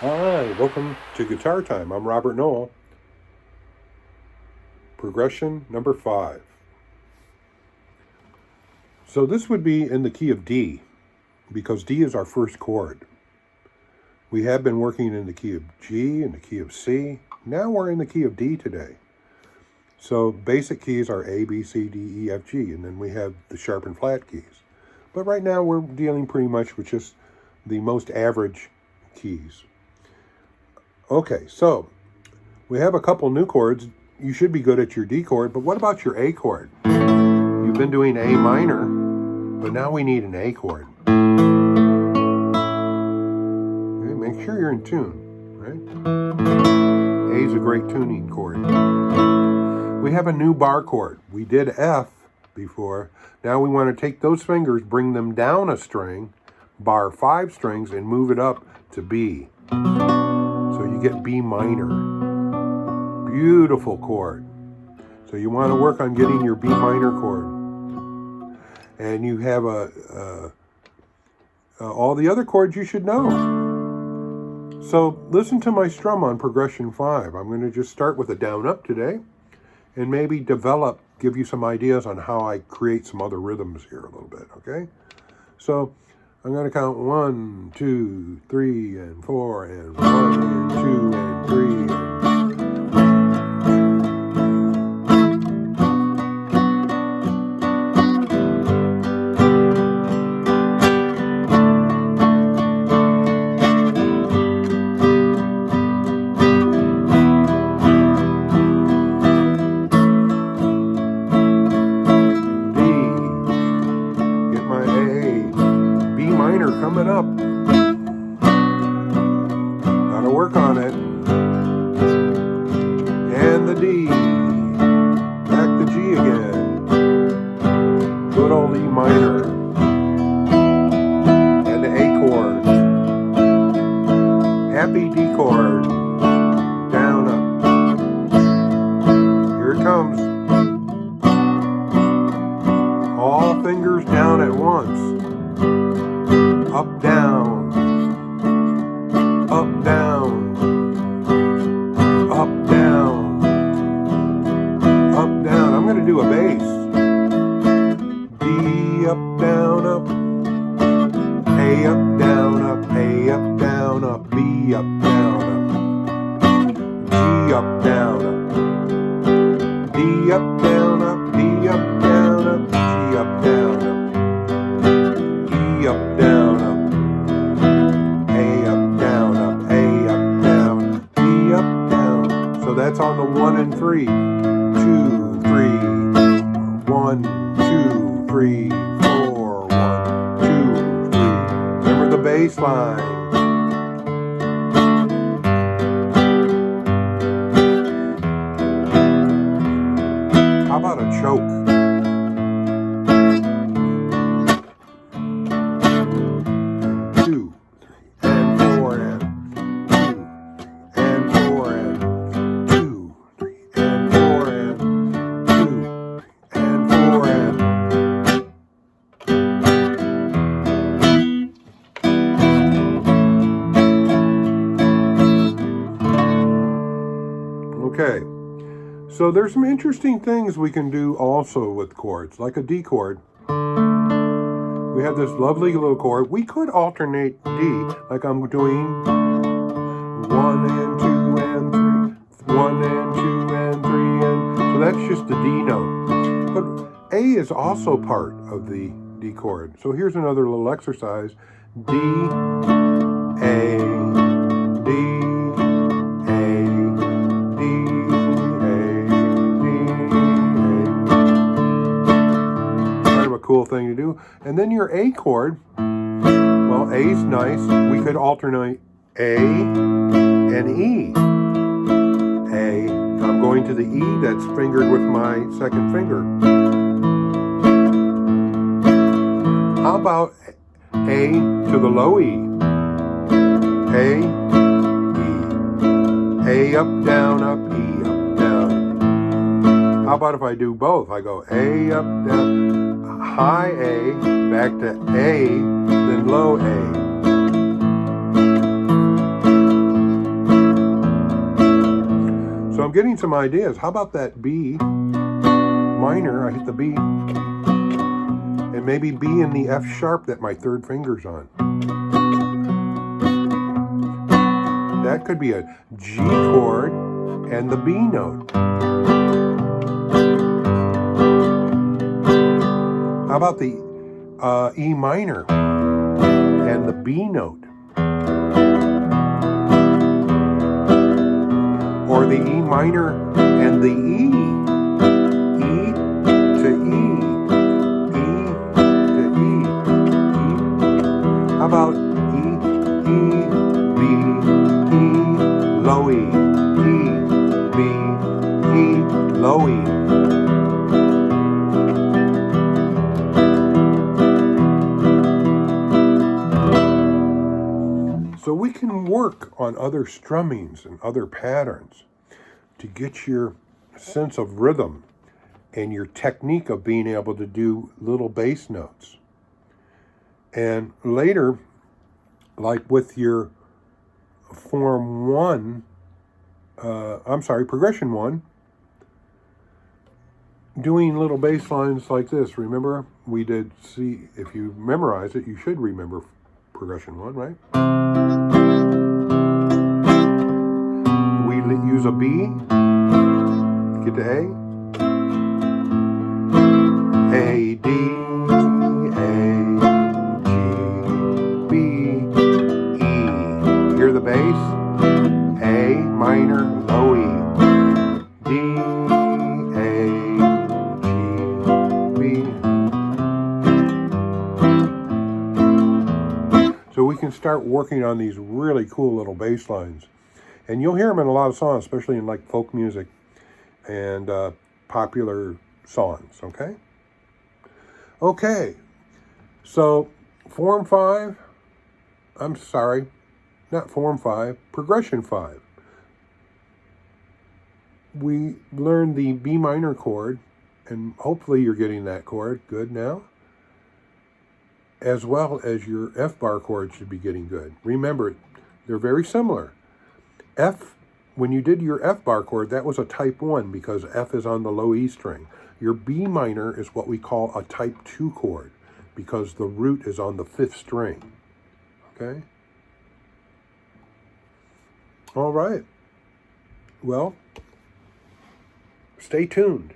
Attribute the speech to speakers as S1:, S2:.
S1: Hi, welcome to Guitar Time. I'm Robert Noel. Progression number 5. So this would be in the key of D, because D is our first chord. We have been working in the key of G and the key of C. Now we're in the key of D today. So basic keys are A, B, C, D, E, F, G, and then we have the sharp and flat keys. But right now we're dealing pretty much with just the most average keys. Okay, so we have a couple new chords. You should be good at your D chord, but what about your A chord? You've been doing A minor, but now we need an A chord. Okay, make sure you're in tune, right? A is a great tuning chord. We have a new bar chord. We did F before. Now we want to take those fingers, bring them down a string, bar 5 strings, and move it up to B. So you get B minor. Beautiful chord. So you want to work on getting your B minor chord. And you have all the other chords you should know. So listen to my strum on progression 5. I'm going to just start with a down up today and maybe give you some ideas on how I create some other rhythms here a little bit, okay? So I'm going to count 1, 2, 3, and 4, and 1, and 2, and 3, and coming up. Gotta work on it. And the D. Back to G again. Good old E minor. And the A chord. Happy D chord. Down, up. Here it comes. All fingers down at once. Up, down, up, down, up, down, up, down. I'm going to do a bass. D, up, down, up. A, up, down, up. A, up, down, up. B, up, down, up. G, up, down, up. D, up, down, up. D, up, down, up. G, up, down, up. E, up, down, up. So that's on the 1 and 3. 2, 3. 1, 2, 3, 4. 1, 2, 3. Remember the bass line. How about a choke? Okay, so there's some interesting things we can do also with chords, like a D chord. We have this lovely little chord. We could alternate D, like I'm doing 1 and 2 and 3, 1 and 2 and 3, and so that's just the D note. But A is also part of the D chord. So here's another little exercise. D, A, D, cool thing to do. And then your A chord, well, A's nice. We could alternate A and E. A, I'm going to the E that's fingered with my second finger. How about A to the low E? A, E. A up, down, up, E up, down. How about if I do both? I go A up, down. High A, back to A, then low A. getting some ideas. How about that B minor? I hit the B. And maybe B in the F sharp that my third finger's on. That could be a G chord and the B note. How about the E minor and the B note? Or the E minor and the E. E to E. E to E. E. How about E, E, B, E, low E. E, B, E, low E. So we can work on other strummings and other patterns to get your sense of rhythm and your technique of being able to do little bass notes. And later, like with your progression 1, doing little bass lines like this. Remember, we did see, if you memorize it, you should remember progression 1, right? We use a B to get to A. A, D, A, G, B, E. Hear the bass? A minor, low E. D, A, G, B. So we can start working on these really cool little bass lines. And you'll hear them in a lot of songs, especially in like folk music and popular songs, okay? Okay, so form 5, progression 5. We learned the B minor chord, and hopefully you're getting that chord good now, as well as your F bar chord should be getting good. Remember, they're very similar. F, when you did your F bar chord, that was a type 1 because F is on the low E string. Your B minor is what we call a type 2 chord because the root is on the 5th string. Okay? All right. Well, stay tuned.